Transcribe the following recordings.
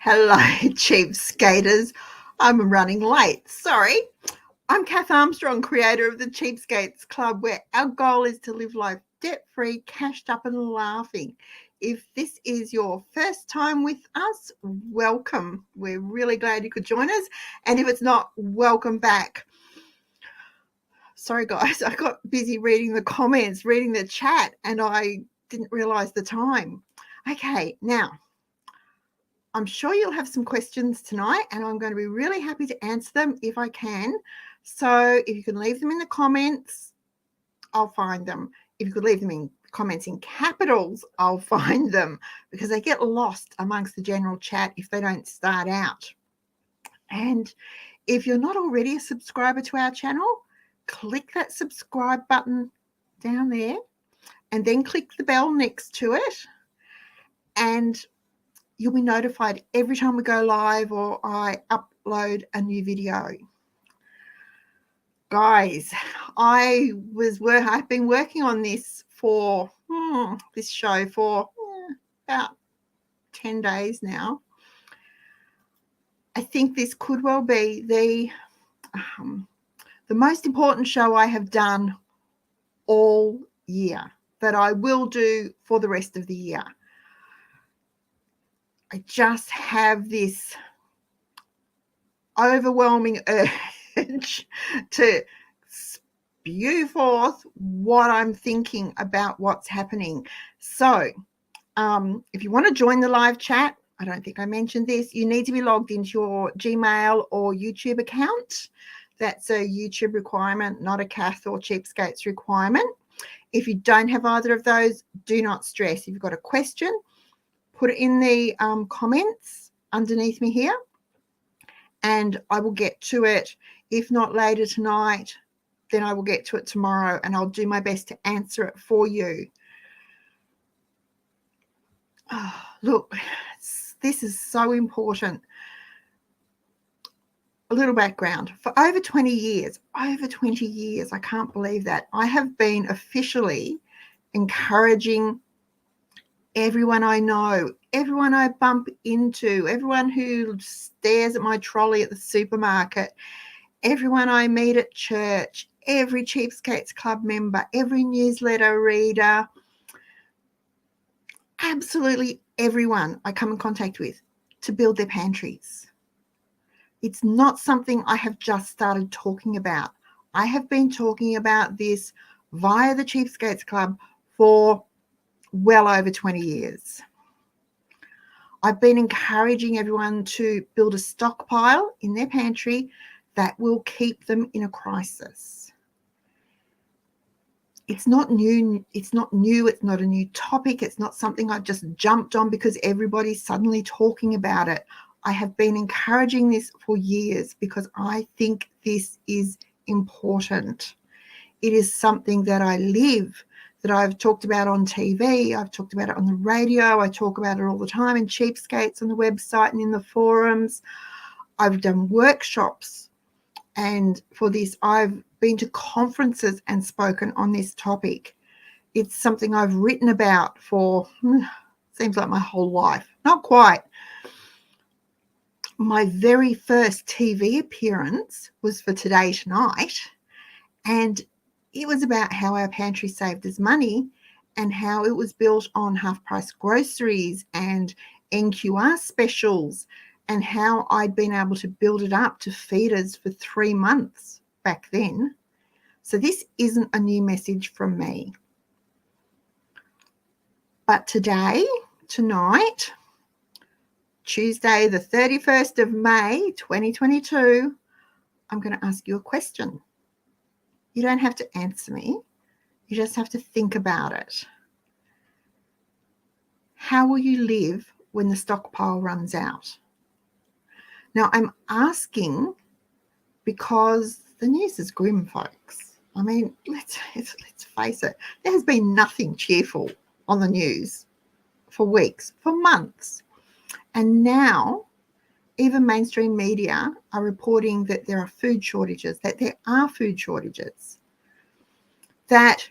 Hello, cheapskaters. I'm running late. Sorry. I'm Kath Armstrong, creator of the Cheapskates Club, where our goal is to live life debt-free, cashed up and laughing. If this is your first time with us, welcome. We're really glad you could join us. And if it's not, welcome back. Sorry, guys, I got busy reading the comments, reading the chat, and I didn't realize the time. Okay, now, I'm sure you'll have some questions tonight, and I'm going to be really happy to answer them if I can. So if you can leave them in the comments, I'll find them. If you could leave them in comments in capitals, I'll find them, because they get lost amongst the general chat if they don't start out. And if you're not already a subscriber to our channel, click that subscribe button down there and then click the bell next to it, and you'll be notified every time we go live or I upload a new video. Guys, I've been working on this for this show for about 10 days now. I think this could well be the most important show I have done all year, that I will do for the rest of the year. I just have this overwhelming urge to spew forth what I'm thinking about what's happening. So if you want to join the live chat, I don't think I mentioned this, you need to be logged into your Gmail or YouTube account. That's a YouTube requirement, not a Kath or Cheapskates requirement. If you don't have either of those, do not stress. If you've got a question, put it in the comments underneath me here, and I will get to it. If not later tonight, then I will get to it tomorrow, and I'll do my best to answer it for you. Oh, look, this is so important. A little background. For over 20 years, I can't believe that, I have been officially encouraging everyone I know, everyone I bump into, everyone who stares at my trolley at the supermarket, everyone I meet at church, every Cheapskates Club member, every newsletter reader, absolutely everyone I come in contact with, to build their pantries. It's not something I have just started talking about. I have been talking about this via the Cheapskates Club for well over 20 years. I've been encouraging everyone to build a stockpile in their pantry that will keep them in a crisis. It's not new. It's not a new topic. It's not something I've just jumped on because everybody's suddenly talking about it. I have been encouraging this for years because I think this is important. It is something that I live, that I've talked about on TV, I've talked about it on the radio, I talk about it all the time in Cheapskates on the website and in the forums. I've done workshops, and for this I've been to conferences and spoken on this topic. It's something I've written about for, seems like my whole life. Not quite. My very first TV appearance was for Today Tonight, and it was about how our pantry saved us money and how it was built on half-price groceries and NQR specials, and how I'd been able to build it up to feed us for 3 months back then. So this isn't a new message from me. But today, tonight, Tuesday, the 31st of May, 2022, I'm going to ask you a question. You don't have to answer me. You just have to think about it. How will you live when the stockpile runs out? Now, I'm asking because the news is grim, folks. I mean, let's face it. There has been nothing cheerful on the news for weeks, for months. And now, even mainstream media are reporting that there are food shortages, that that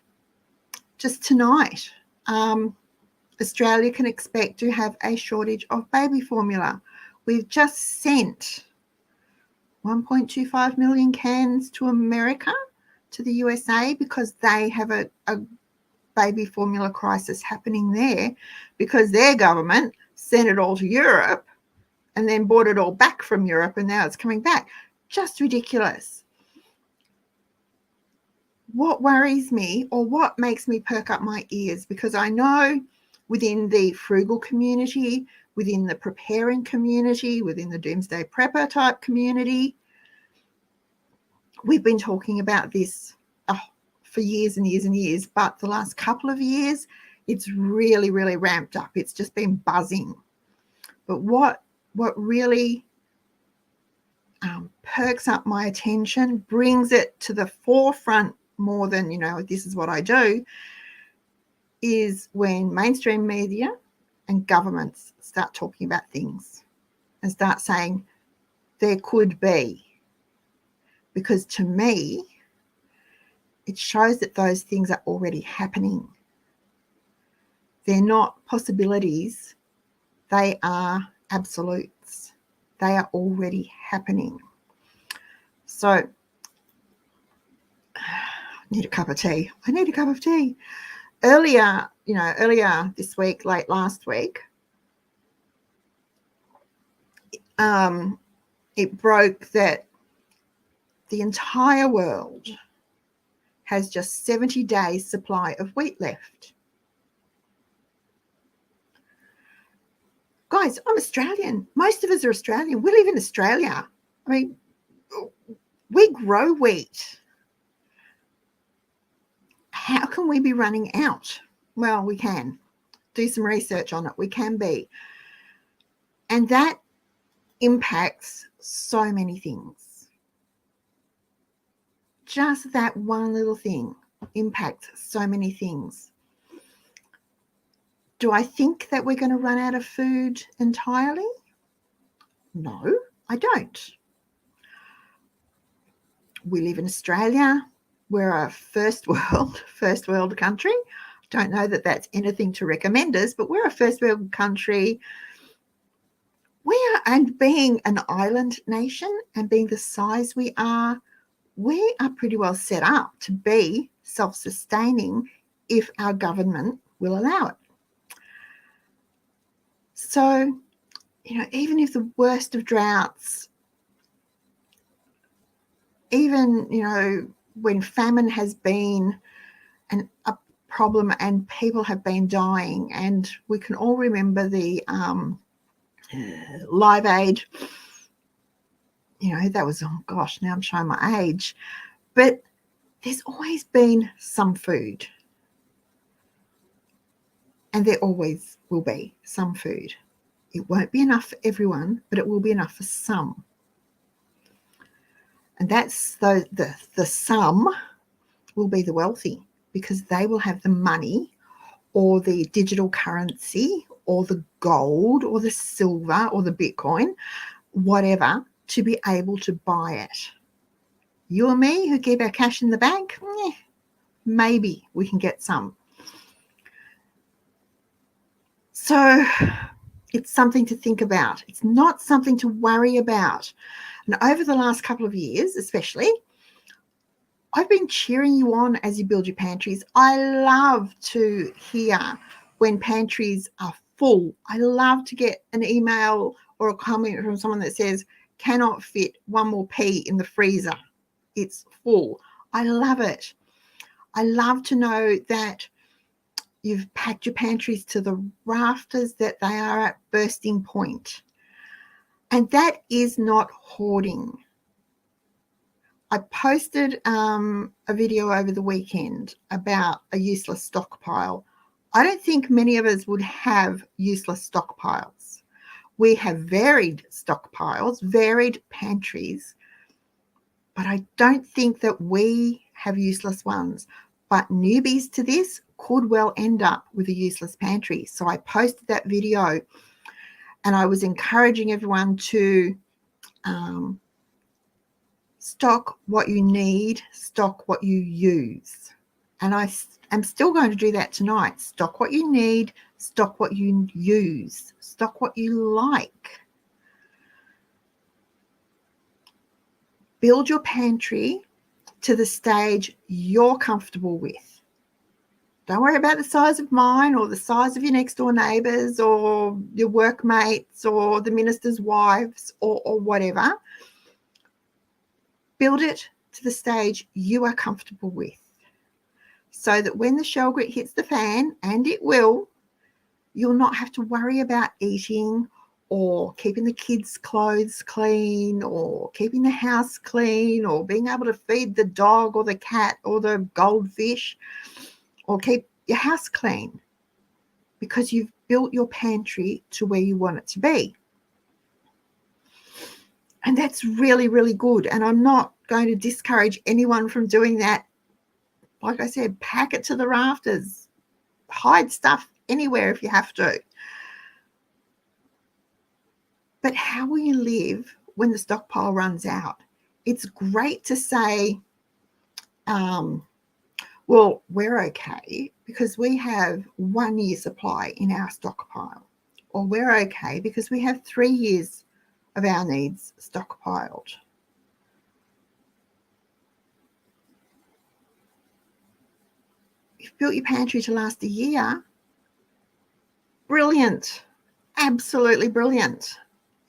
just tonight, Australia can expect to have a shortage of baby formula. We've just sent 1.25 million cans to America, to the USA, because they have a baby formula crisis happening there, because their government sent it all to Europe and then bought it all back from Europe, and now it's coming back. Just ridiculous. What worries me, or what makes me perk up my ears, because I know within the frugal community, within the preparing community, within the doomsday prepper type community, we've been talking about this for years and years and years, but the last couple of years, it's really, really ramped up. It's just been buzzing. But what really perks up my attention, brings it to the forefront more than, this is what I do, is when mainstream media and governments start talking about things and start saying there could be. Because to me, it shows that those things are already happening. They're not possibilities. They are absolutes. They are already happening. So I need a cup of tea. I need a cup of tea. Earlier this week, late last week, it broke that the entire world has just 70 days supply of wheat left. Guys, I'm Australian. Most of us are Australian. We live in Australia. I mean, we grow wheat. How can we be running out? Well, we can. Do some research on it. We can be. And that impacts so many things. Just that one little thing impacts so many things. Do I think that we're going to run out of food entirely? No, I don't. We live in Australia. We're a first world country. Don't know that that's anything to recommend us, but we're a first world country. And being an island nation and being the size we are pretty well set up to be self-sustaining if our government will allow it. So, even if the worst of droughts, even, when famine has been a problem and people have been dying, and we can all remember the Live Aid, that was, oh gosh, now I'm showing my age, but there's always been some food. And there always will be some food. It won't be enough for everyone, but it will be enough for some. And that's the some will be the wealthy, because they will have the money or the digital currency or the gold or the silver or the Bitcoin, whatever, to be able to buy it. You and me who keep our cash in the bank, maybe we can get some. So it's something to think about. It's not something to worry about. And over the last couple of years, especially, I've been cheering you on as you build your pantries. I love to hear when pantries are full. I love to get an email or a comment from someone that says, cannot fit one more pea in the freezer. It's full. I love it. I love to know that you've packed your pantries to the rafters, that they are at bursting point. And that is not hoarding. I posted a video over the weekend about a useless stockpile. I don't think many of us would have useless stockpiles. We have varied stockpiles, varied pantries, but I don't think that we have useless ones. But newbies to this could well end up with a useless pantry. So I posted that video and I was encouraging everyone to stock what you need, stock what you use. And I am still going to do that tonight. Stock what you need, stock what you use, stock what you like. Build your pantry to the stage you're comfortable with. Don't worry about the size of mine or the size of your next door neighbours or your workmates or the minister's wives or whatever. Build it to the stage you are comfortable with, so that when the shell grit hits the fan, and it will, you'll not have to worry about eating or keeping the kids' clothes clean or keeping the house clean or being able to feed the dog or the cat or the goldfish or keep your house clean, because you've built your pantry to where you want it to be. And that's really, really good. And I'm not going to discourage anyone from doing that. Like I said, pack it to the rafters. Hide stuff anywhere if you have to. But how will you live when the stockpile runs out? It's great to say, well, we're okay because we have 1 year supply in our stockpile. Or we're okay because we have 3 years of our needs stockpiled. You've built your pantry to last a year. Brilliant. Absolutely brilliant.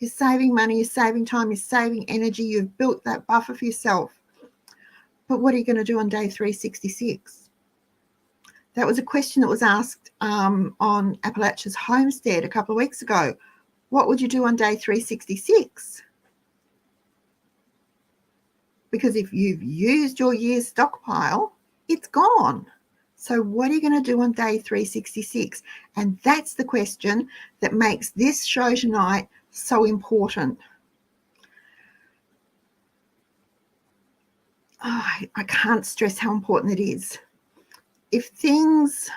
You're saving money, you're saving time, you're saving energy. You've built that buffer for yourself. But what are you going to do on day 366? That was a question that was asked on Appalachia's Homestead a couple of weeks ago. What would you do on day 366? Because if you've used your year's stockpile, it's gone. So what are you going to do on day 366? And that's the question that makes this show tonight so important. Oh, I can't stress how important it is. If things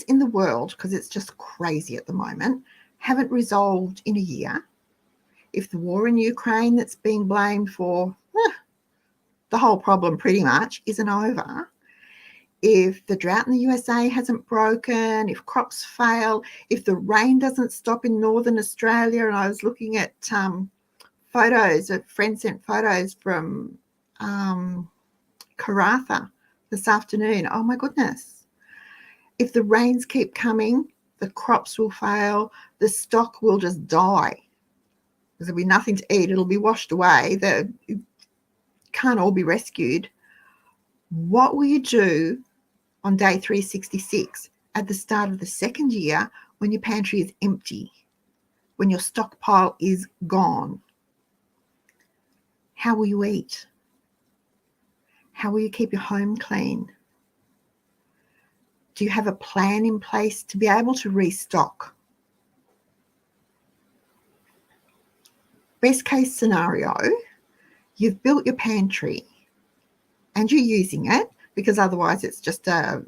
in the world, because it's just crazy at the moment, haven't resolved in a year, if the war in Ukraine that's being blamed for the whole problem pretty much isn't over, if the drought in the USA hasn't broken, if crops fail, if the rain doesn't stop in northern Australia, and I was looking at photos, a friend sent photos from Karratha this afternoon. Oh my goodness. If the rains keep coming, the crops will fail, the stock will just die. There'll be nothing to eat, it'll be washed away, it can't all be rescued. What will you do on day 366 at the start of the second year when your pantry is empty, when your stockpile is gone? How will you eat? How will you keep your home clean? Do you have a plan in place to be able to restock? Best case scenario, you've built your pantry and you're using it, because otherwise it's just a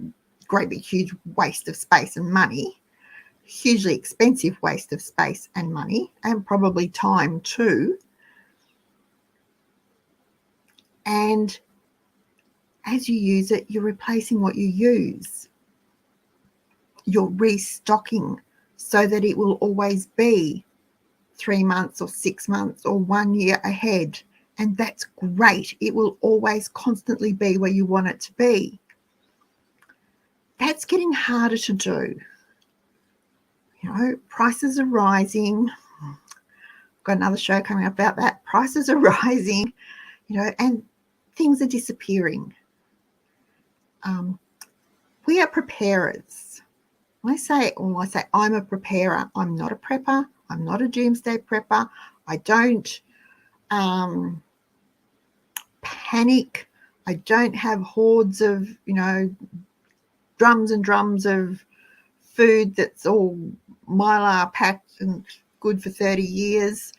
great big huge waste of space and money, hugely expensive waste of space and money, and probably time too. And as you use it, you're replacing what you use. You're restocking so that it will always be 3 months or 6 months or 1 year ahead. And that's great. It will always constantly be where you want it to be. That's getting harder to do. You know, prices are rising. Got another show coming up about that. Prices are rising, and things are disappearing. We are preparers. When I say I'm a preparer, I'm not a prepper. I'm not a doomsday prepper. I don't panic. I don't have hordes of, drums and drums of food that's all Mylar packed and good for 30 years.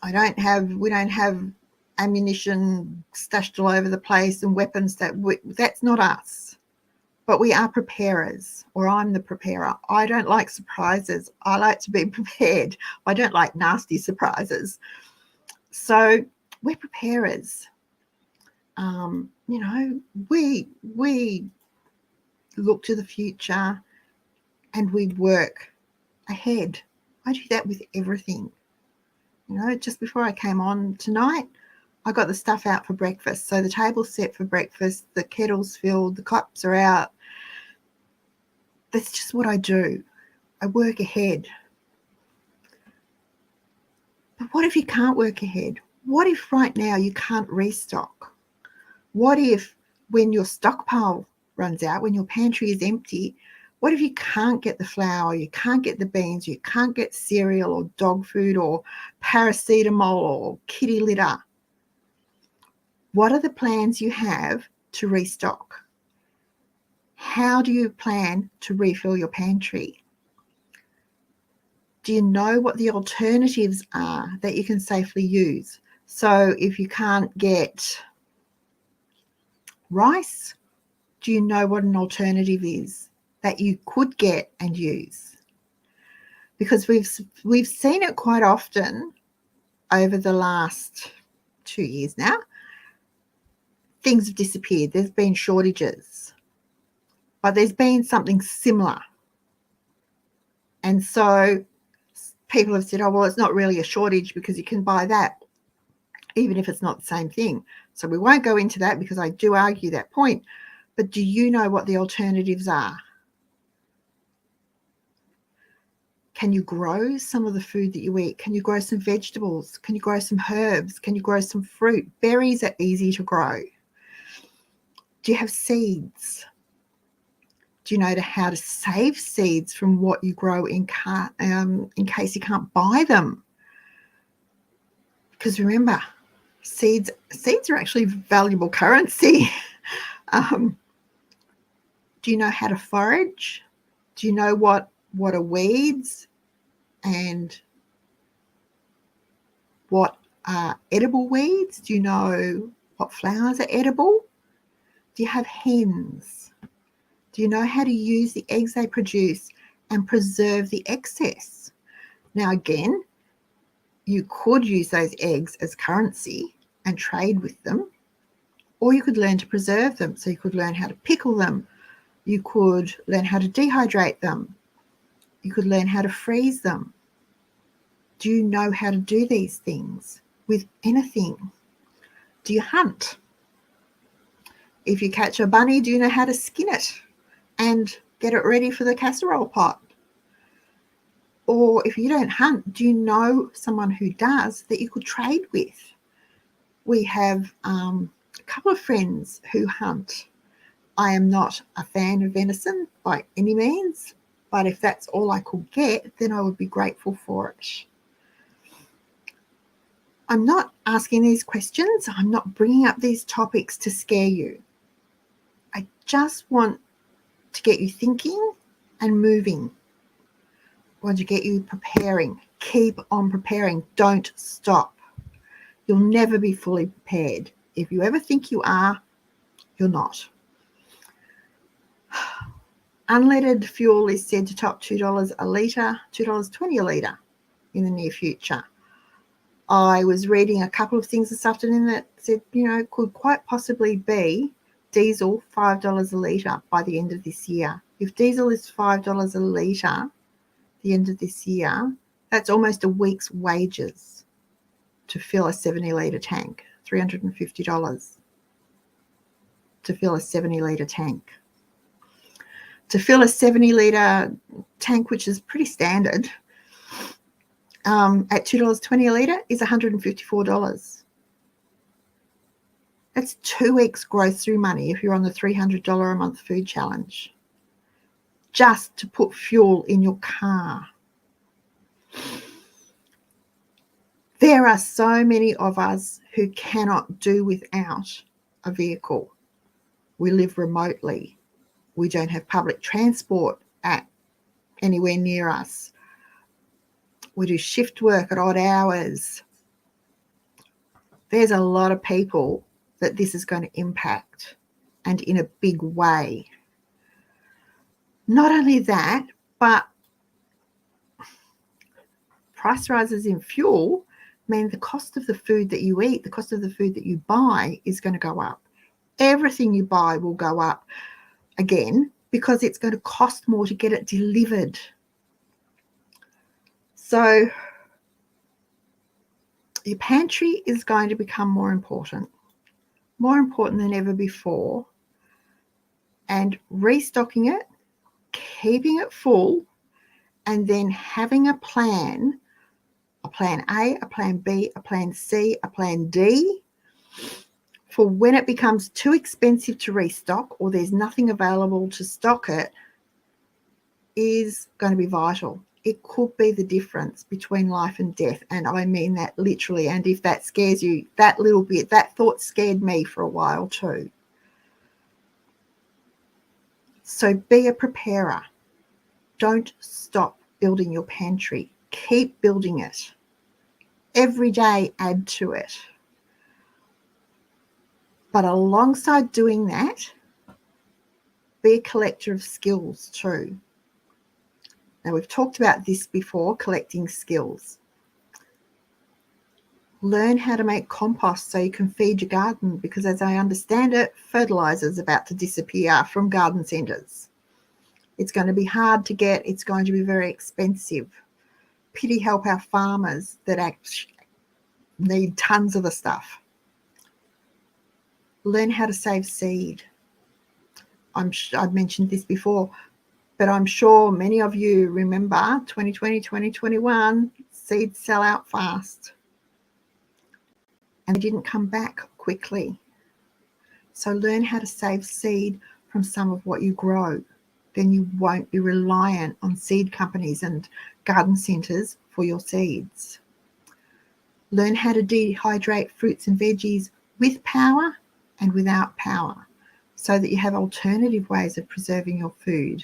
We don't have ammunition stashed all over the place and weapons that's not us. But we are preparers, or I'm the preparer. I don't like surprises. I like to be prepared. I don't like nasty surprises. So we're preparers. We look to the future and we work ahead. I do that with everything. Just before I came on tonight, I got the stuff out for breakfast. So the table's set for breakfast, the kettle's filled, the cups are out. That's just what I do. I work ahead. But what if you can't work ahead? What if right now you can't restock? What if when your stockpile runs out, when your pantry is empty, what if you can't get the flour, you can't get the beans, you can't get cereal or dog food or paracetamol or kitty litter? What are the plans you have to restock? How do you plan to refill your pantry? Do you know what the alternatives are that you can safely use? So if you can't get rice, do you know what an alternative is that you could get and use? Because we've seen it quite often over the last 2 years now. Things have disappeared. There's been shortages, but there's been something similar. And so people have said, oh, well, it's not really a shortage because you can buy that, even if it's not the same thing. So we won't go into that because I do argue that point. But do you know what the alternatives are? Can you grow some of the food that you eat? Can you grow some vegetables? Can you grow some herbs? Can you grow some fruit? Berries are easy to grow. Do you have seeds? Do you know how to save seeds from what you grow in case you can't buy them? Because remember, seeds are actually valuable currency. Do you know how to forage? Do you know what are weeds and what are edible weeds? Do you know what flowers are edible? Do you have hens? Do you know how to use the eggs they produce and preserve the excess? Now, again, you could use those eggs as currency and trade with them, or you could learn to preserve them. So you could learn how to pickle them. You could learn how to dehydrate them. You could learn how to freeze them. Do you know how to do these things with anything? Do you hunt? If you catch a bunny, do you know how to skin it and get it ready for the casserole pot? Or if you don't hunt, do you know someone who does that you could trade with? We have a couple of friends who hunt. I am not a fan of venison by any means, but if that's all I could get, then I would be grateful for it. I'm not asking these questions. I'm not bringing up these topics to scare you. I just want to get you thinking and moving. I want to get you preparing. Keep on preparing. Don't stop. You'll never be fully prepared. If you ever think you are, you're not. Unleaded fuel is said to top $2 a litre, $2.20 a litre in the near future. I was reading a couple of things this afternoon that said, could quite possibly be diesel $5 a litre by the end of this year. If diesel is $5 a litre the end of this year, that's almost a week's wages to fill a 70-litre tank, $350 to fill a 70-litre tank. To fill a 70-litre tank, which is pretty standard, at $2.20 a litre is $154. That's 2 weeks growth through money if you're on the $300 a month food challenge, just to put fuel in your car. There are so many of us who cannot do without a vehicle. We live remotely. We don't have public transport at anywhere near us. We do shift work at odd hours. There's a lot of people that this is going to impact, and in a big way. Not only that, but price rises in fuel mean the cost of the food that you eat, the cost of the food that you buy is going to go up. Everything you buy will go up again because it's going to cost more to get it delivered. So Your pantry is going to become more important than ever before. And restocking it, keeping it full, and then having a plan A, a plan B, a plan C, a plan D, for when it becomes too expensive to restock or there's nothing available to stock it, is going to be vital. It could be the difference between life and death, and I mean that literally. And if that scares you that little bit, that thought scared me for a while too. So be a preparer. Don't stop building your pantry. Keep building it. Every day, add to it. But alongside doing that, be a collector of skills too. Now, we've talked about this before, collecting skills. Learn how to make compost so you can feed your garden, because as I understand it, fertilizer is about to disappear from garden centres. It's going to be hard to get. It's going to be very expensive. Pity help our farmers that actually need tons of the stuff. Learn how to save seed. I've mentioned this before, but I'm sure many of you remember 2020, 2021, seeds sell out fast. And they didn't come back quickly. So learn how to save seed from some of what you grow. Then you won't be reliant on seed companies and garden centres for your seeds. Learn how to dehydrate fruits and veggies with power and without power, so that you have alternative ways of preserving your food.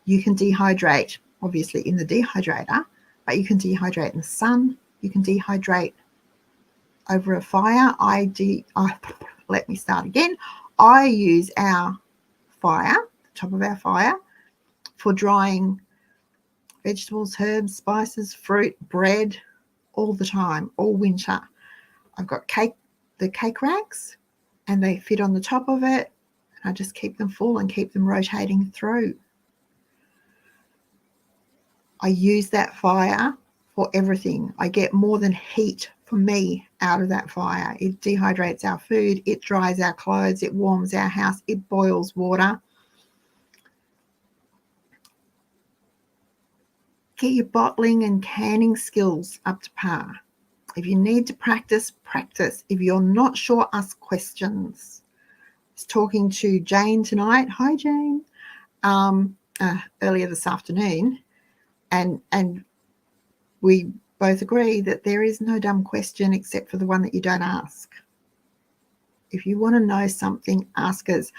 You can dehydrate, obviously, in the dehydrator, but you can dehydrate in the sun. You can dehydrate over a fire. Let me start again. I use our fire, the top of our fire, for drying vegetables, herbs, spices, fruit, bread, all the time, all winter. I've got the cake racks, and they fit on the top of it. I just keep them full and keep them rotating through. I use that fire for everything. I get more than heat for me out of that fire. It dehydrates our food, it dries our clothes, it warms our house, it boils water. Get your bottling and canning skills up to par. If you need to practice, practice. If you're not sure, ask questions. I was talking to Jane tonight. Hi, Jane. Earlier this afternoon, and we both agree that there is no dumb question except for the one that you don't ask. If you want to know something, ask us.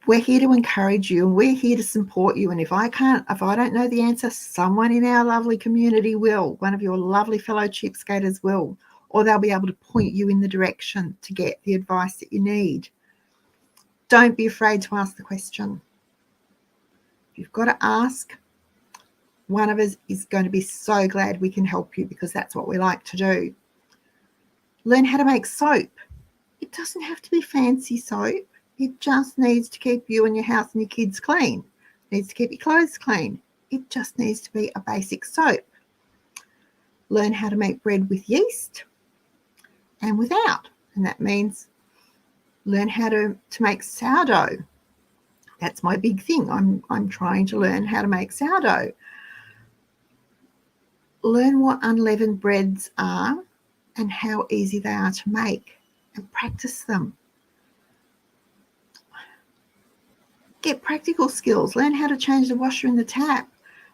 We're here to encourage you, and we're here to support you. And if I don't know the answer, someone in our lovely community will. One of your lovely fellow cheapskaters will, or they'll be able to point you in the direction to get the advice that you need. Don't be afraid to ask the question. If you've got to ask, one of us is going to be so glad we can help you, because that's what we like to do. Learn how to make soap. It doesn't have to be fancy soap. It just needs to keep you and your house and your kids clean. It needs to keep your clothes clean. It just needs to be a basic soap. Learn how to make bread with yeast and without. And that means learn how to make sourdough. That's my big thing. I'm trying to learn how to make sourdough. Learn what unleavened breads are and how easy they are to make, and practice them. Get practical skills. Learn how to change the washer in the tap.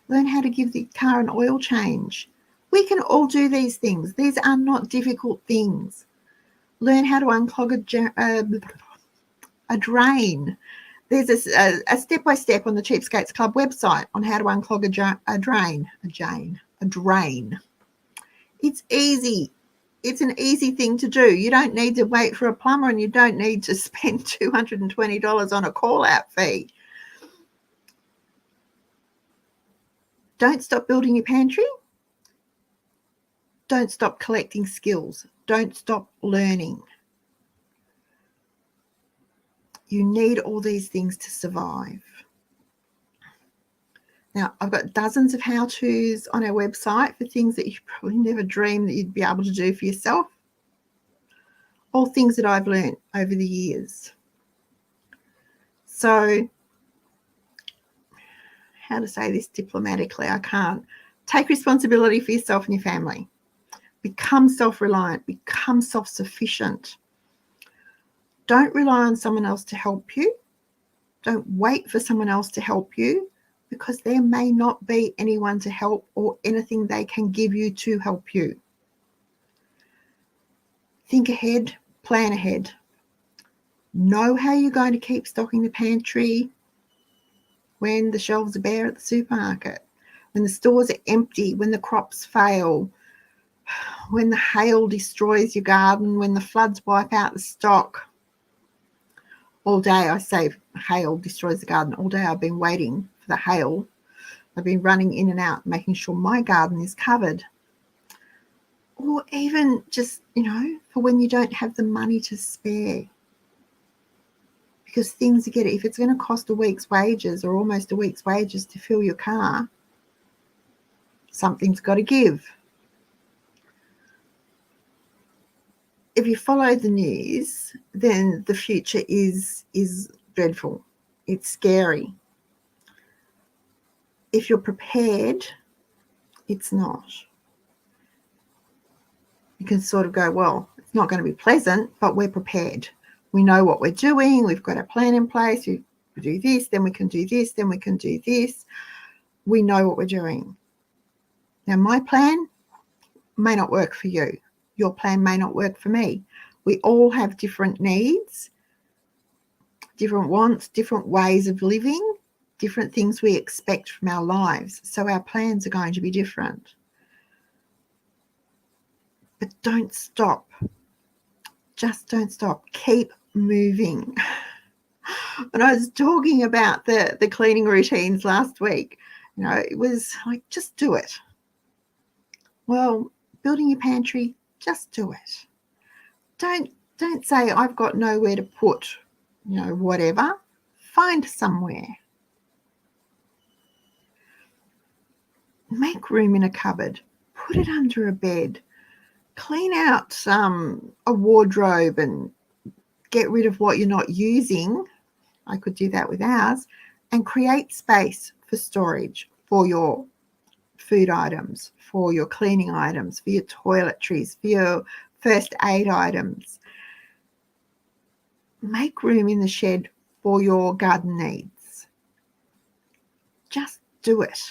Learn how to give the car an oil change. We can all do these things. These are not difficult things. Learn how to unclog a drain. There's a step-by-step on the Cheapskates Club website on how to unclog a drain. It's easy. It's an easy thing to do. You don't need to wait for a plumber, and you don't need to spend $220 on a call-out fee. Don't stop building your pantry. Don't stop collecting skills. Don't stop learning. You need all these things to survive. Now, I've got dozens of how-tos on our website for things that you probably never dreamed that you'd be able to do for yourself. All things that I've learned over the years. So, how to say this diplomatically? I can't. Take responsibility for yourself and your family. Become self-reliant. Become self-sufficient. Don't rely on someone else to help you. Don't wait for someone else to help you, because there may not be anyone to help or anything they can give you to help you. Think ahead, plan ahead. Know how you're going to keep stocking the pantry when the shelves are bare at the supermarket, when the stores are empty, when the crops fail, when the hail destroys your garden, when the floods wipe out the stock. All day, I say hail destroys the garden. All day I've been waiting for the hail. I've been running in and out, making sure my garden is covered. Or even just, for when you don't have the money to spare. Because things are if it's going to cost a week's wages or almost a week's wages to fill your car, something's got to give. If you follow the news, then the future is dreadful. It's scary. If you're prepared, it's not. You can sort of go, well, it's not going to be pleasant, but we're prepared. We know what we're doing. We've got a plan in place. We do this, then we can do this, then we can do this. We know what we're doing. Now, my plan may not work for you. Your plan may not work for me. We all have different needs, different wants, different ways of living, different things we expect from our lives. So our plans are going to be different. But don't stop. Just don't stop. Keep moving. When I was talking about the cleaning routines last week, it was like, just do it. Well, building your pantry, just do it. Don't say I've got nowhere to put, whatever. Find somewhere. Make room in a cupboard. Put it under a bed. Clean out a wardrobe and get rid of what you're not using. I could do that with ours. And create space for storage for your food items, for your cleaning items, for your toiletries, for your first aid items. Make room in the shed for your garden needs. Just do it.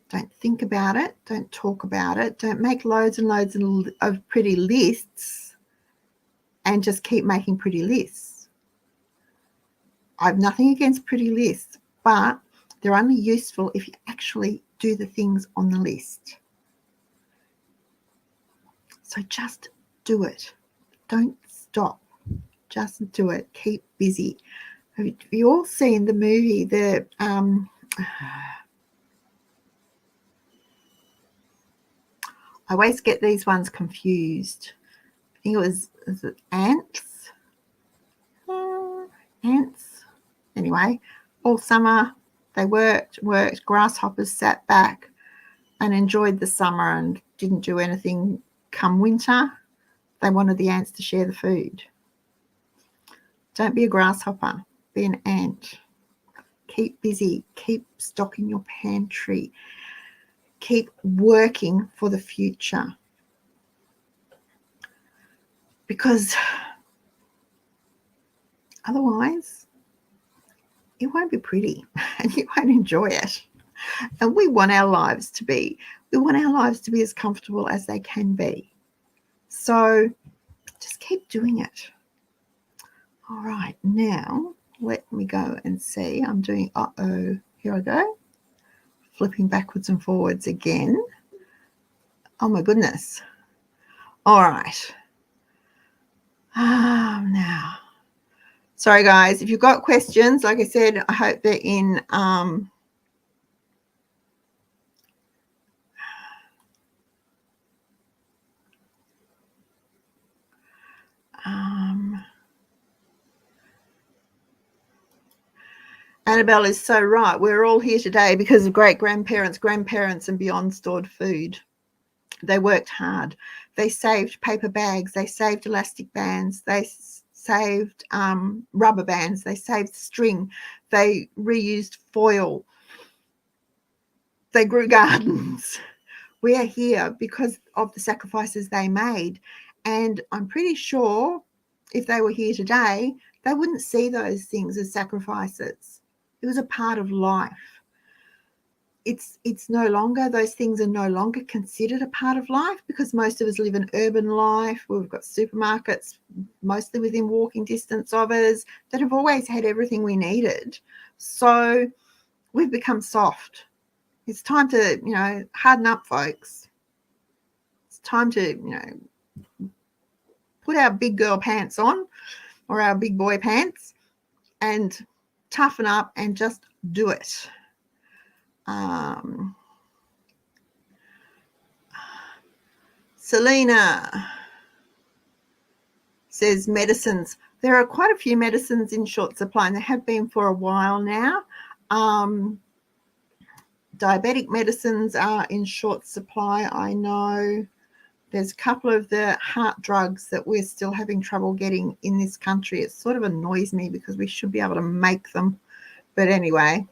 Don't think about it. Don't talk about it. Don't make loads and loads of pretty lists and just keep making pretty lists. I've nothing against pretty lists, but they're only useful if you actually do the things on the list. So just do it. Don't stop. Just do it. Keep busy. Have you all seen the movie, I always get these ones confused. I think is it Ants? Ants. Anyway, all summer they worked. Grasshoppers sat back and enjoyed the summer and didn't do anything. Come winter, they wanted the ants to share the food. Don't be a grasshopper. Be an ant. Keep busy. Keep stocking your pantry. Keep working for the future. Because otherwise, it won't be pretty and you won't enjoy it. And we want our lives to be as comfortable as they can be. So just keep doing it. All right, now let me go and see. I'm doing, here I go. Flipping backwards and forwards again. Oh my goodness. All right. Now. Sorry guys, if you've got questions, like I said, I hope they're in Annabelle is so right. We're all here today because of great-grandparents, grandparents, and beyond stored food. They worked hard. They saved paper bags. They saved elastic bands. They saved rubber bands. They saved string. They reused foil. They grew gardens. We are here because of the sacrifices they made. And I'm pretty sure if they were here today, they wouldn't see those things as sacrifices. It was a part of life. It's no longer, those things are no longer considered a part of life because most of us live an urban life. We've got supermarkets mostly within walking distance of us that have always had everything we needed. So we've become soft. It's time to, harden up, folks. It's time to, put our big girl pants on or our big boy pants and toughen up and just do it. Selena says medicines. There are quite a few medicines in short supply, and there have been for a while now. Diabetic medicines are in short supply. I know there's a couple of the heart drugs that we're still having trouble getting in this country. It sort of annoys me because we should be able to make them. But anyway,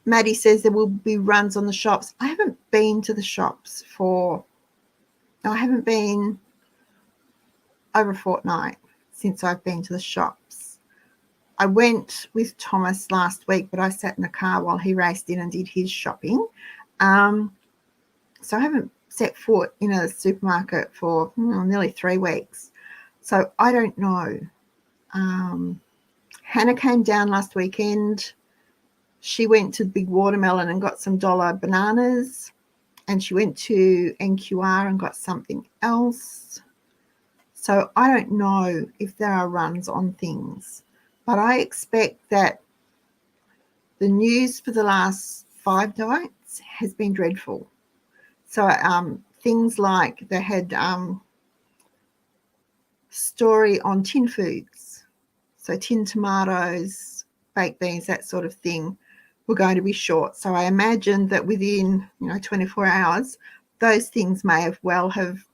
Maddie says there will be runs on the shops. I haven't been to the shops I haven't been over a fortnight since I've been to the shops. I went with Thomas last week, but I sat in the car while he raced in and did his shopping. So I haven't set foot in a supermarket for nearly 3 weeks. So I don't know. Hannah came down last weekend. She went to Big Watermelon and got some dollar bananas, and she went to NQR and got something else. So I don't know if there are runs on things, but I expect that the news for the last 5 nights has been dreadful. So things like they had story on tin foods, so tin tomatoes, baked beans, that sort of thing, were going to be short. So I imagine that within 24 hours, those things may have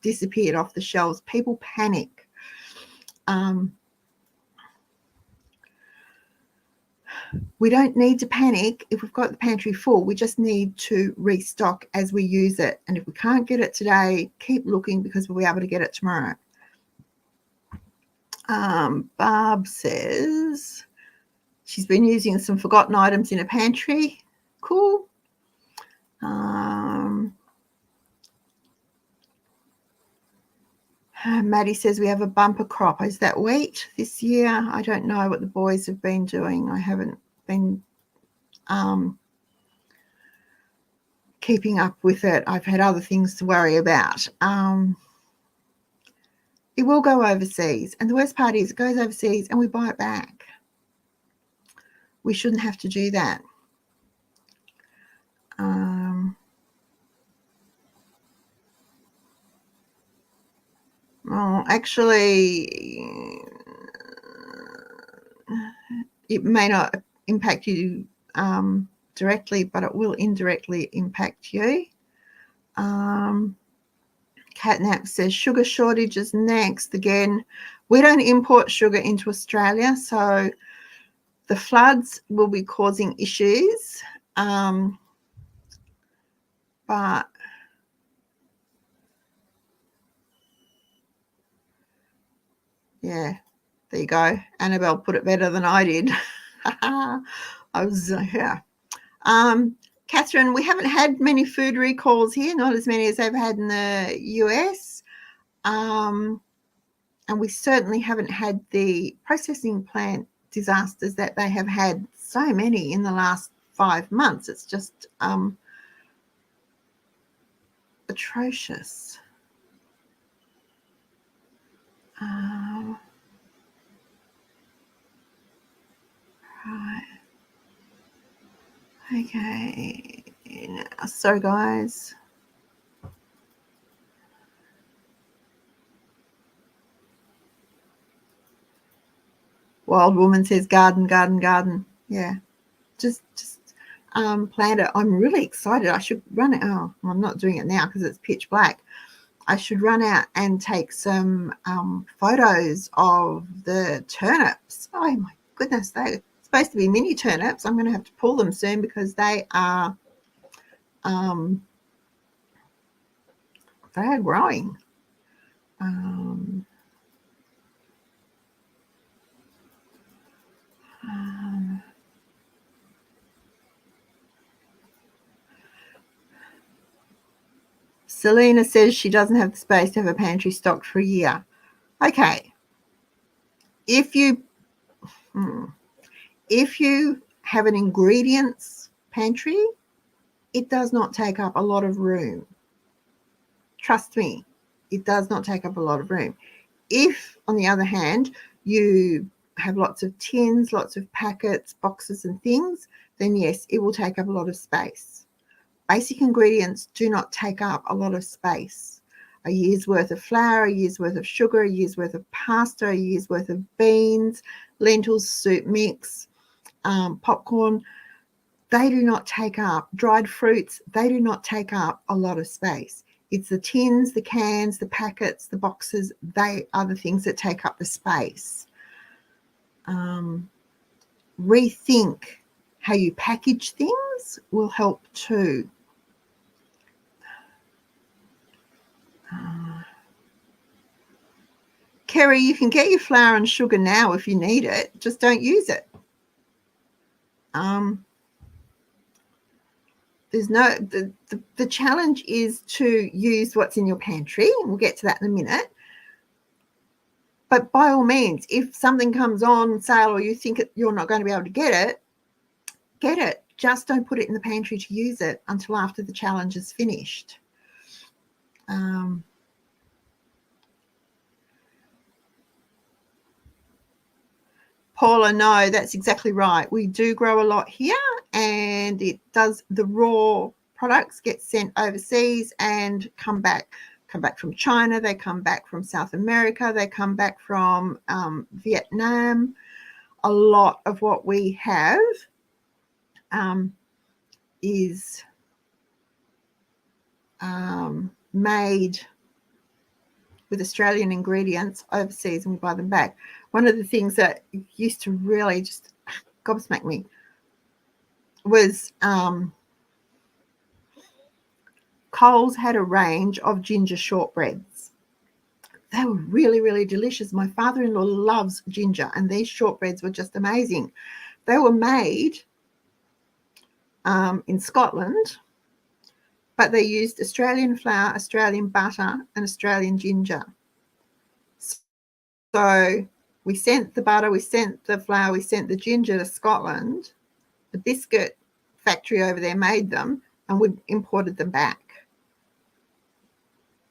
disappeared off the shelves. People panic. We don't need to panic if we've got the pantry full. We just need to restock as we use it. And if we can't get it today, keep looking because we'll be able to get it tomorrow. Barb says she's been using some forgotten items in a pantry. Cool. Maddie says we have a bumper crop. Is that wheat this year? I don't know what the boys have been doing. I haven't been keeping up with it. I've had other things to worry about. It will go overseas. And the worst part is it goes overseas and we buy it back. We shouldn't have to do that. Well, actually, it may not impact you directly, but it will indirectly impact you. Catnap says sugar shortages next. Again, we don't import sugar into Australia, so the floods will be causing issues. But yeah, there you go. Annabelle put it better than I did. I was Catherine, we haven't had many food recalls here, not as many as they've had in the US. And we certainly haven't had the processing plant disasters that they have had, so many in the last 5 months. It's just atrocious. Right. Okay. So guys, Wild Woman says garden, garden, garden. Yeah, just plant it. I'm really excited. I should run it. Oh, I'm not doing it now because it's pitch black. I should run out and take some photos of the turnips. Oh my goodness, they're supposed to be mini turnips. I'm going to have to pull them soon because they are growing. Selena says she doesn't have the space to have a pantry stocked for a year. Okay. If you have an ingredients pantry, it does not take up a lot of room. Trust me, it does not take up a lot of room. If, on the other hand, you have lots of tins, lots of packets, boxes and things, then yes, it will take up a lot of space. Basic ingredients do not take up a lot of space. A year's worth of flour, a year's worth of sugar, a year's worth of pasta, a year's worth of beans, lentils, soup mix, popcorn, they do not take up, dried fruits, they do not take up a lot of space. It's the tins, the cans, the packets, the boxes, they are the things that take up the space. Rethink how you package things will help too. Kerry, you can get your flour and sugar now if you need it. Just don't use it. There's no the challenge is to use what's in your pantry. We'll get to that in a minute. But by all means, if something comes on sale or you think you're not going to be able to get it, get it. Just don't put it in the pantry to use it until after the challenge is finished. Paula, no, that's exactly right. We do grow a lot here, and it does. The raw products get sent overseas and come back from China. They come back from South America. They come back from Vietnam. A lot of what we have is made with Australian ingredients overseas, and we buy them back. One of the things that used to really just gobsmack me was Coles had a range of ginger shortbreads. They were really, really delicious. My father-in-law loves ginger, and these shortbreads were just amazing. They were made in Scotland, but they used Australian flour, Australian butter, and Australian ginger. So we sent the butter, we sent the flour, we sent the ginger to Scotland. The biscuit factory over there made them, and we imported them back.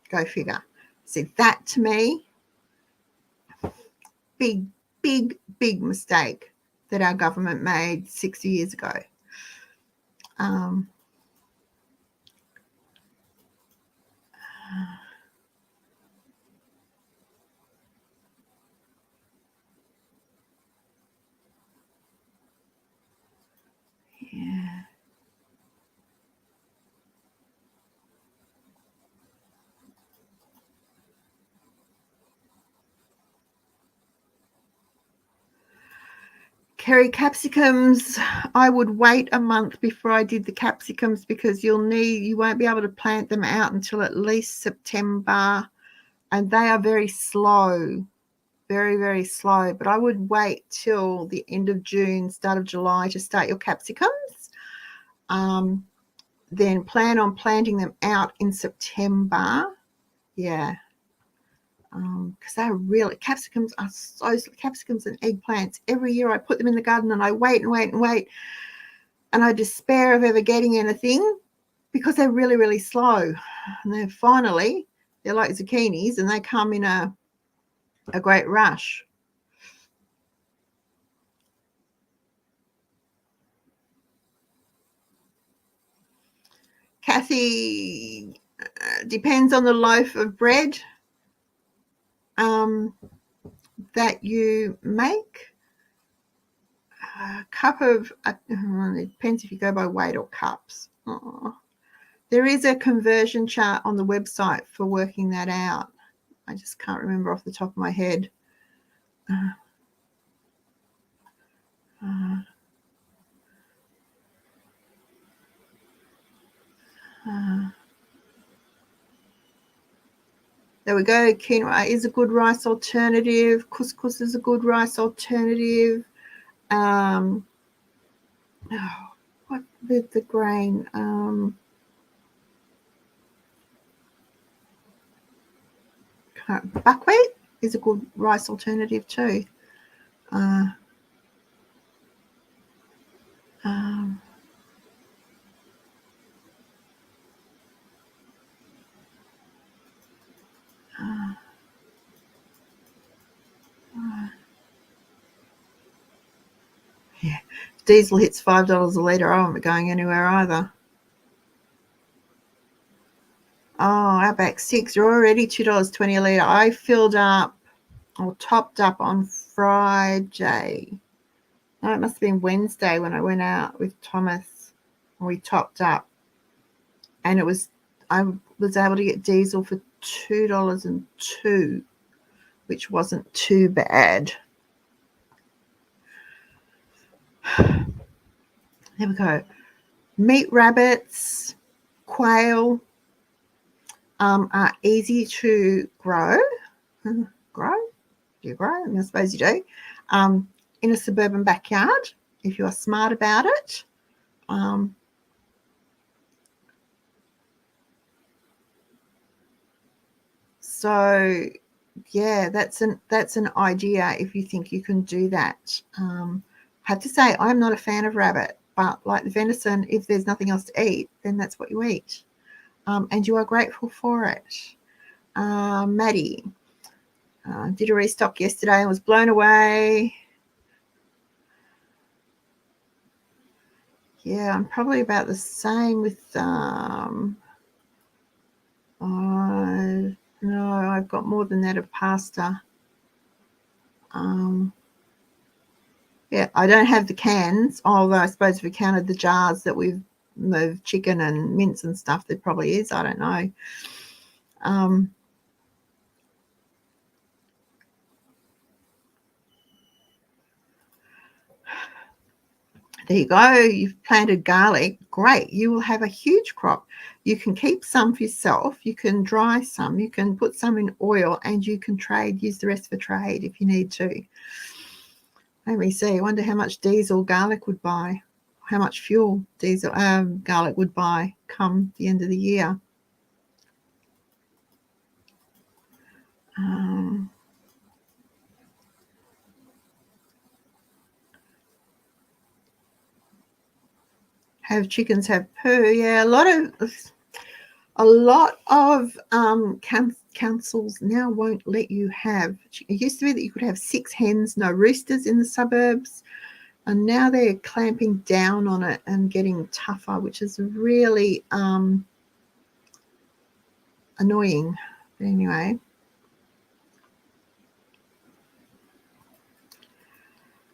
Go figure. See, that to me, big, big, big mistake that our government made 60 years ago. Yeah. Kerry, capsicums, I would wait a month before I did the capsicums because you won't be able to plant them out until at least September, and they are very slow, very, very slow. But I would wait till the end of June, start of July to start your capsicums. Then plan on planting them out in September. Yeah. Because they're really, capsicums and eggplants. Every year I put them in the garden and I wait and wait and wait, and I despair of ever getting anything because they're really, really slow. And then finally, they're like zucchinis and they come in a great rush. Kathy, depends on the loaf of bread that you make. A cup of, it depends if you go by weight or cups. Oh. There is a conversion chart on the website for working that out. I just can't remember off the top of my head. There we go. Quinoa is a good rice alternative. Couscous is a good rice alternative. What with the grain? Buckwheat is a good rice alternative too. Yeah, if diesel hits $5 a litre, I won't be going anywhere either. Oh, Outback 6, you're already $2.20 a litre. I filled up or topped up on Friday. No, it must have been Wednesday when I went out with Thomas and we topped up. And I was able to get diesel for $2.02, which wasn't too bad. There we go. Meat rabbits, quail are easy to grow. Grow? Do you grow? I suppose you do. In a suburban backyard, if you are smart about it. So, yeah, that's an idea if you think you can do that. I have to say, I'm not a fan of rabbit, but like the venison, if there's nothing else to eat, then that's what you eat. And you are grateful for it. Maddie did a restock yesterday and was blown away. Yeah, I'm probably about the same with no, I've got more than that of pasta. Yeah, I don't have the cans, although I suppose if we counted the jars that we've moved chicken and mince and stuff, there probably is. I don't know. There you go. You've planted garlic. Great. You will have a huge crop. You can keep some for yourself. You can dry some. You can put some in oil and you can trade, use the rest for trade if you need to. Let me see. I wonder how much diesel garlic would buy. How much fuel diesel garlic would buy come the end of the year. Have chickens have poo? Yeah, a lot of councils now won't let you have. It used to be that you could have 6 hens, no roosters in the suburbs, and now they're clamping down on it and getting tougher, which is really annoying. But anyway.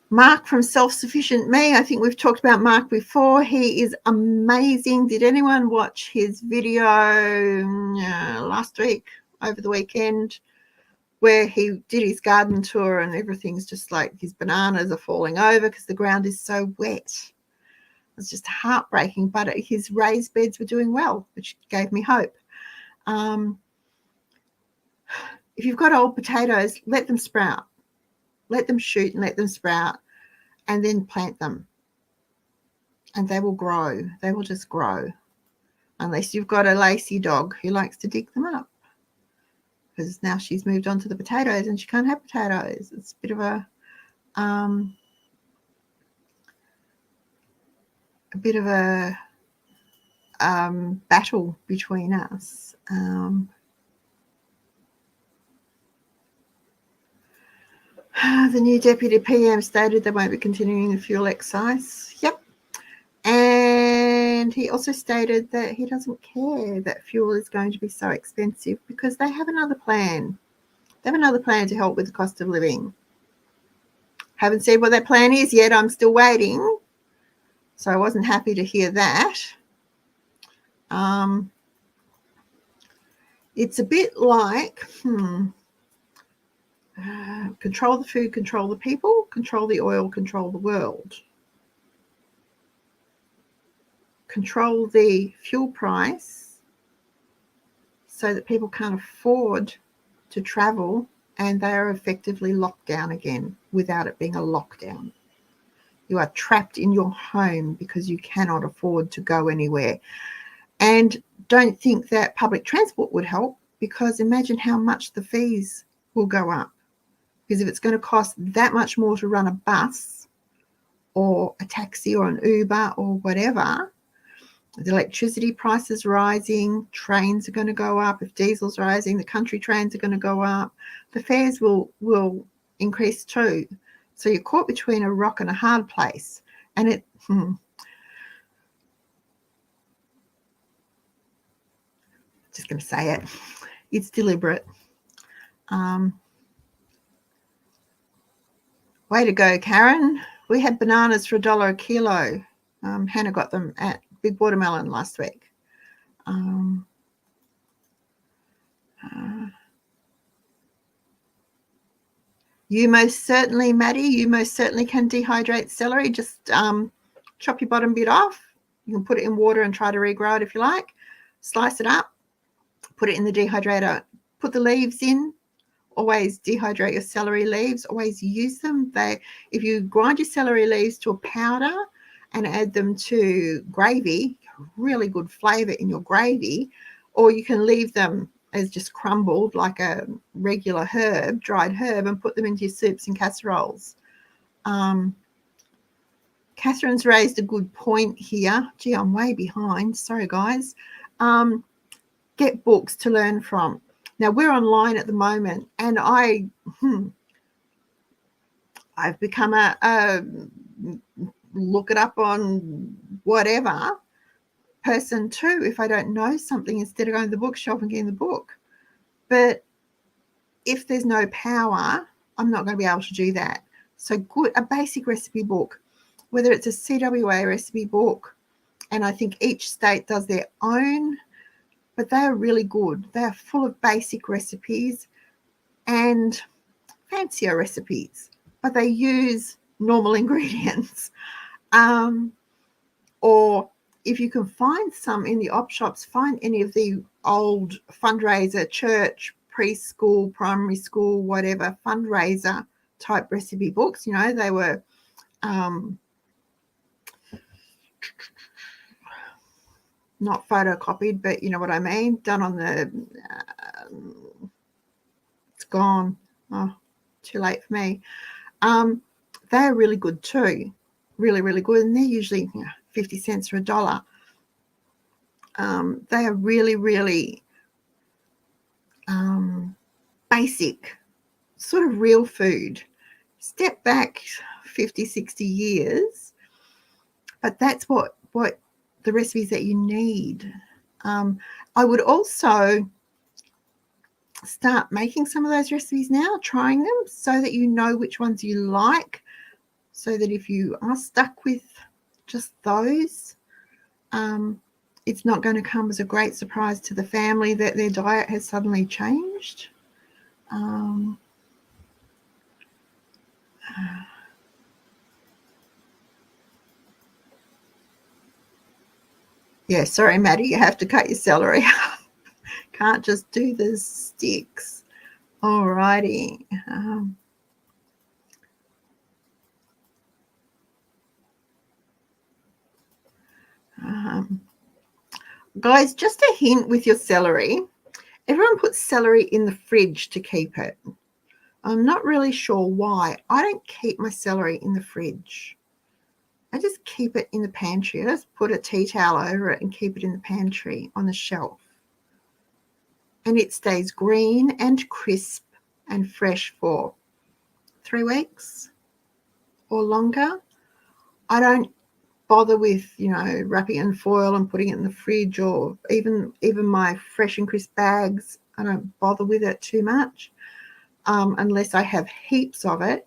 Mark from Self-Sufficient Me. I think we've talked about Mark before. He is amazing. Did anyone watch his video last week, over the weekend, where he did his garden tour and everything's just like his bananas are falling over because the ground is so wet? It's just heartbreaking, but his raised beds were doing well, which gave me hope. If you've got old potatoes, let them sprout. Let them shoot and let them sprout, and then plant them. And they will grow. They will just grow. Unless you've got a lacy dog who likes to dig them up. Because now she's moved on to the potatoes and she can't have potatoes. It's a bit of a battle between us. The new Deputy PM stated they won't be continuing the fuel excise. Yep. And he also stated that he doesn't care that fuel is going to be so expensive because they have another plan. They have another plan to help with the cost of living. Haven't said what their plan is yet. I'm still waiting. So I wasn't happy to hear that. It's a bit like, control the food, control the people, control the oil, control the world. Control the fuel price so that people can't afford to travel and they are effectively locked down again without it being a lockdown. You are trapped in your home because you cannot afford to go anywhere. And don't think that public transport would help, because imagine how much the fees will go up. Because if it's going to cost that much more to run a bus or a taxi or an Uber or whatever, the electricity prices rising, trains are going to go up. If diesel's rising, the country trains are going to go up. The fares will increase too. So you're caught between a rock and a hard place. And just going to say it. It's deliberate. Way to go, Karen. We had bananas for $1 a kilo. Hannah got them at Big Watermelon last week. You most certainly, Maddie, you most certainly can dehydrate celery. Just chop your bottom bit off. You can put it in water and try to regrow it if you like. Slice it up, put it in the dehydrator. Put the leaves in. Always dehydrate your celery leaves. Always use them. If you grind your celery leaves to a powder and add them to gravy, really good flavour in your gravy, or you can leave them as just crumbled like a regular herb, dried herb, and put them into your soups and casseroles. Catherine's raised a good point here. Gee, I'm way behind. Sorry, guys. Get books to learn from. Now, we're online at the moment, and I've become a look it up on whatever person too if I don't know something, instead of going to the bookshop and getting the book. But if there's no power, I'm not going to be able to do that. So a basic recipe book, whether it's a CWA recipe book, and I think each state does their own, but they are really good. They are full of basic recipes and fancier recipes, but they use normal ingredients. Or if you can find some in the op shops, find any of the old fundraiser, church, preschool, primary school, whatever, fundraiser type recipe books. You know, they were not photocopied, but you know what I mean, done on the it's gone. Oh, too late for me. They're really good too, really, really good, and they're usually 50 cents or $1. They are really, really basic, sort of real food. Step back 50, 60 years, but that's what the recipes that you need. I would also start making some of those recipes now, trying them, so that you know which ones you like, so that if you are stuck with just those, it's not going to come as a great surprise to the family that their diet has suddenly changed. Yeah, sorry, Maddie, you have to cut your celery. Can't just do the sticks. All righty. Guys, just a hint with your celery. Everyone puts celery in the fridge to keep it. I'm not really sure why. I don't keep my celery in the fridge. I just keep it in the pantry. I just put a tea towel over it and keep it in the pantry on the shelf. And it stays green and crisp and fresh for 3 weeks or longer. I don't bother with, wrapping it in foil and putting it in the fridge, or even my fresh and crisp bags. I don't bother with it too much unless I have heaps of it.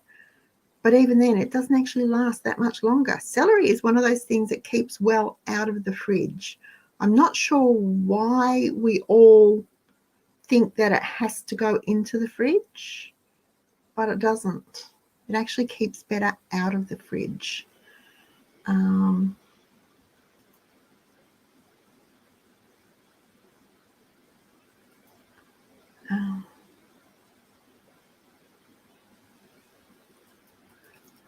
But even then, it doesn't actually last that much longer. Celery is one of those things that keeps well out of the fridge. I'm not sure why we all think that it has to go into the fridge, but it doesn't. It actually keeps better out of the fridge. All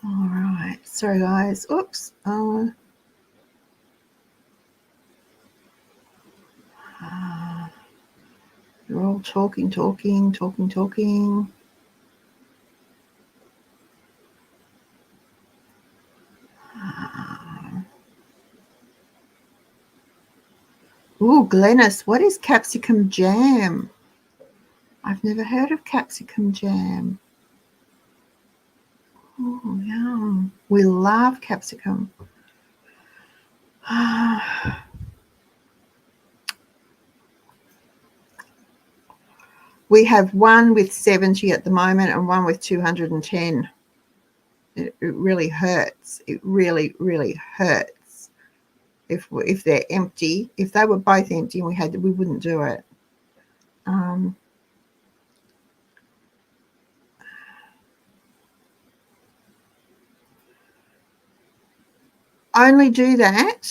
right. Sorry, guys. Oops. You're all talking. Oh, Glennis, what is capsicum jam? I've never heard of capsicum jam. Oh, yum. We love capsicum. We have one with 70 at the moment and one with 210. It really hurts. It really, really hurts. If they're empty, if they were both empty and we wouldn't do it. Only do that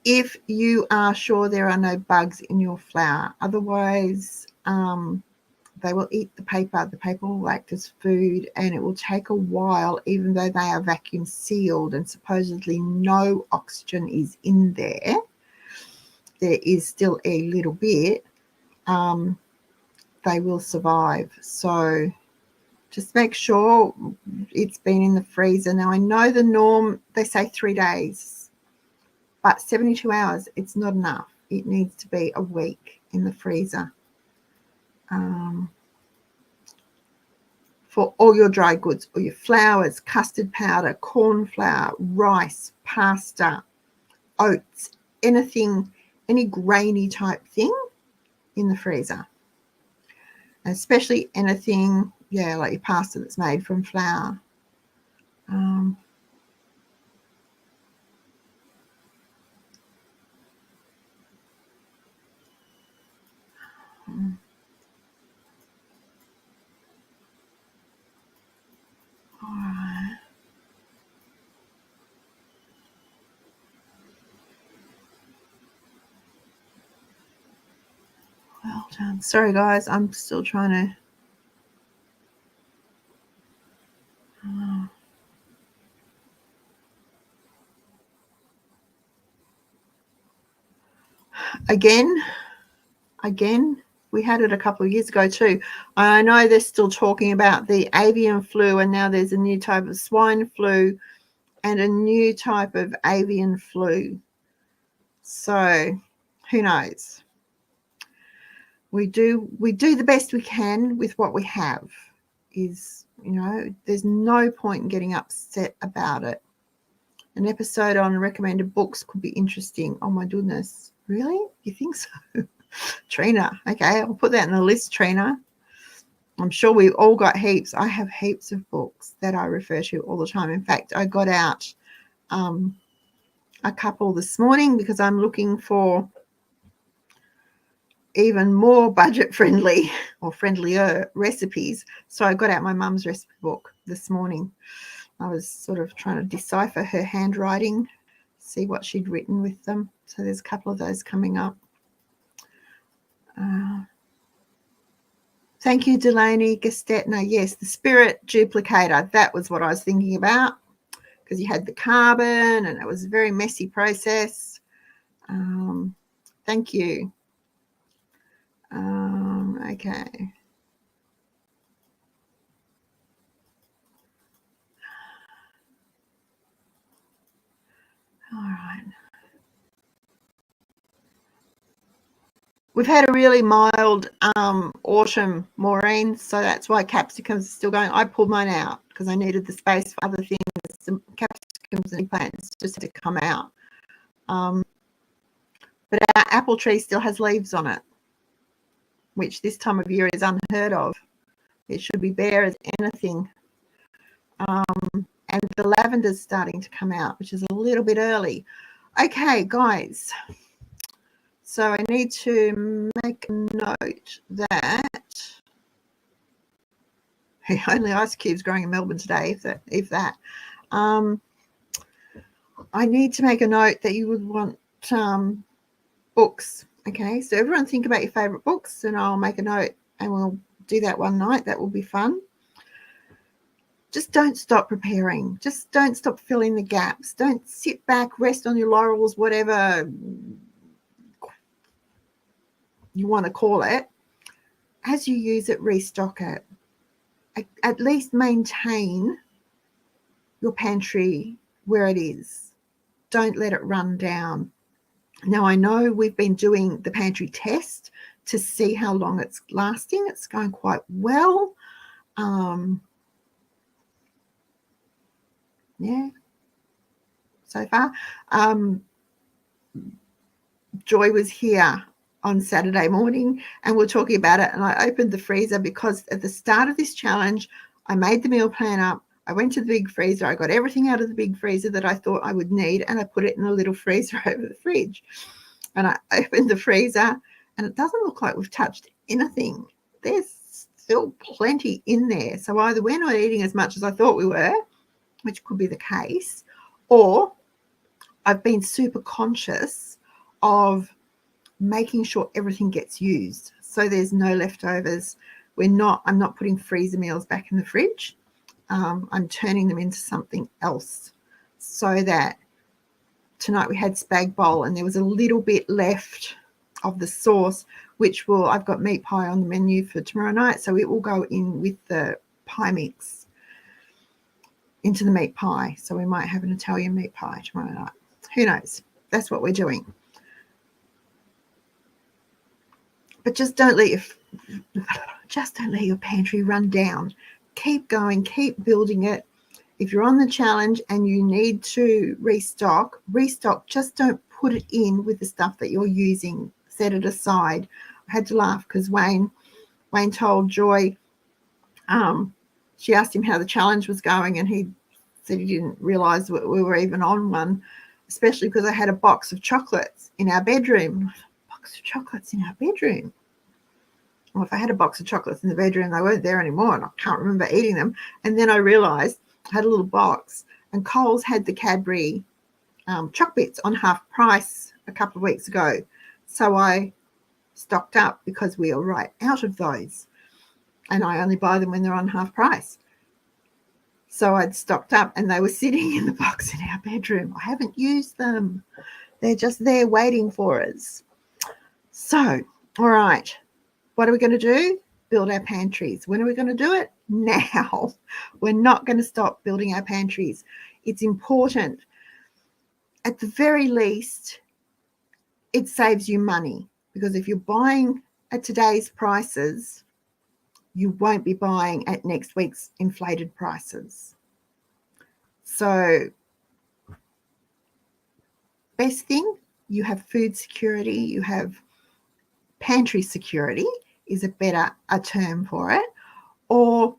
if you are sure there are no bugs in your flour. Otherwise, they will eat the paper. The paper will act as food, and it will take a while, even though they are vacuum sealed and supposedly no oxygen is in there. There is still a little bit. They will survive. So just make sure it's been in the freezer. Now, I know the norm, they say 3 days, but 72 hours, it's not enough. It needs to be a week in the freezer. For all your dry goods, or your flours, custard powder, corn flour, rice, pasta, oats, anything, any grainy type thing in the freezer. And especially anything, like your pasta that's made from flour. All right. Well done. Sorry, guys. I'm still trying to... Again, we had it a couple of years ago too. I know they're still talking about the avian flu, and now there's a new type of swine flu and a new type of avian flu. So who knows? We do the best we can with what we have. There's no point in getting upset about it. An episode on recommended books could be interesting. Oh my goodness. Really? You think so? Trina. Okay, I'll put that in the list, Trina. I'm sure we've all got heaps. I have heaps of books that I refer to all the time. In fact, I got out a couple this morning because I'm looking for even more budget friendly or friendlier recipes. So I got out my mum's recipe book this morning. I was sort of trying to decipher her handwriting, see what she'd written with them. So there's a couple of those coming up. Thank you, Delaney Gestetner. Yes, the spirit duplicator. That was what I was thinking about, because you had the carbon and it was a very messy process. Thank you. Okay. All right. We've had a really mild autumn, Maureen, so that's why capsicums are still going. I pulled mine out because I needed the space for other things. Some capsicums and plants just had to come out. But our apple tree still has leaves on it, which this time of year is unheard of. It should be bare as anything. And the lavender's starting to come out, which is a little bit early. Okay, guys. So I need to make a note that only ice cubes growing in Melbourne today, if that. I need to make a note that you would want books. Okay, so everyone think about your favourite books, and I'll make a note and we'll do that one night. That will be fun. Just don't stop preparing. Just don't stop filling the gaps. Don't sit back, rest on your laurels, whatever you want to call it. As you use it, restock it. At least maintain your pantry where it is. Don't let it run down. Now, I know we've been doing the pantry test to see how long it's lasting. It's going quite well. Yeah, so far. Joy was here on Saturday morning and we're talking about it, and I opened the freezer because at the start of this challenge, I made the meal plan up. I went to the big freezer. I got everything out of the big freezer that I thought I would need, and I put it in a little freezer over the fridge. And I opened the freezer, and it doesn't look like we've touched anything. There's still plenty in there. So either we're not eating as much as I thought we were, which could be the case, or I've been super conscious of making sure everything gets used. So there's no leftovers. I'm not putting freezer meals back in the fridge. I'm turning them into something else, so that tonight we had spag bowl and there was a little bit left of the sauce, which I've got meat pie on the menu for tomorrow night, so it will go in with the pie mix into the meat pie. So we might have an Italian meat pie tomorrow night. Who knows? That's what we're doing. But just don't let your pantry run down. Keep going, keep building it. If you're on the challenge and you need to restock. Just don't put it in with the stuff that you're using. Set it aside. I had to laugh because Wayne told Joy, she asked him how the challenge was going, and he said he didn't realize we were even on one, especially because I had a box of chocolates in our bedroom. Box of chocolates in our bedroom. Well, if I had a box of chocolates in the bedroom, they weren't there anymore, and I can't remember eating them. And then I realized I had a little box, and Coles had the Cadbury choc bits on half price a couple of weeks ago. So I stocked up because we are right out of those, and I only buy them when they're on half price. So I'd stocked up, and they were sitting in the box in our bedroom. I haven't used them. They're just there waiting for us. So, all right. What are we going to do? Build our pantries. When are we going to do it? Now. We're not going to stop building our pantries. It's important. At the very least, it saves you money, because if you're buying at today's prices, you won't be buying at next week's inflated prices. So, best thing, you have food security, you have pantry security is a term for it, or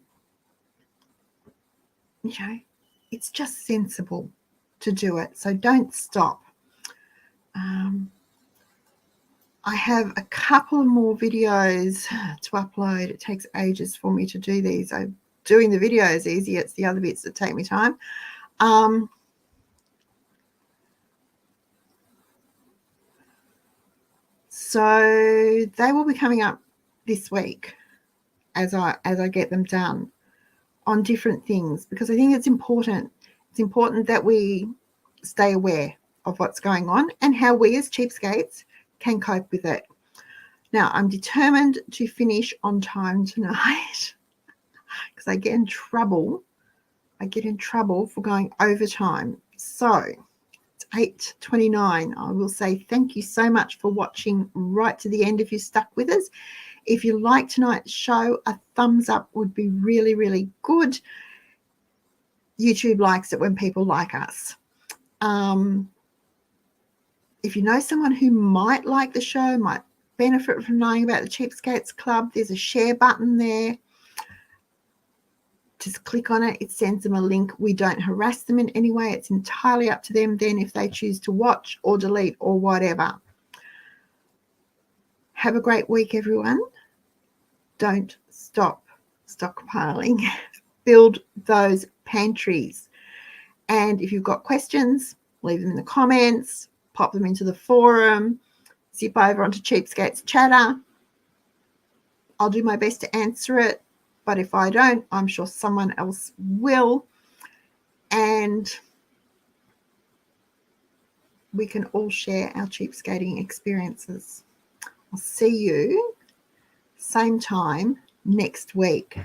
it's just sensible to do it. So don't stop. I have a couple more videos to upload. It takes ages for me to do these. Doing the video is easy. It's the other bits that take me time. So they will be coming up this week as I get them done on different things, because I think it's important. It's important that we stay aware of what's going on and how we as cheapskates can cope with it. Now, I'm determined to finish on time tonight because I get in trouble. For going overtime. So it's 8:29. I will say thank you so much for watching right to the end if you stuck with us. If you like tonight's show, a thumbs up would be really, really good. YouTube likes it when people like us. If you know someone who might like the show, might benefit from knowing about the Cheapskates Club, there's a share button there. just click on it. It sends them a link. We don't harass them in any way. It's entirely up to them then if they choose to watch or delete or whatever. Have a great week, everyone. Don't stop stockpiling. Build those pantries. And if you've got questions, leave them in the comments, pop them into the forum, zip over onto Cheapskates Chatter. I'll do my best to answer it, but if I don't, I'm sure someone else will. And we can all share our cheapskating experiences. I'll see you same time next week.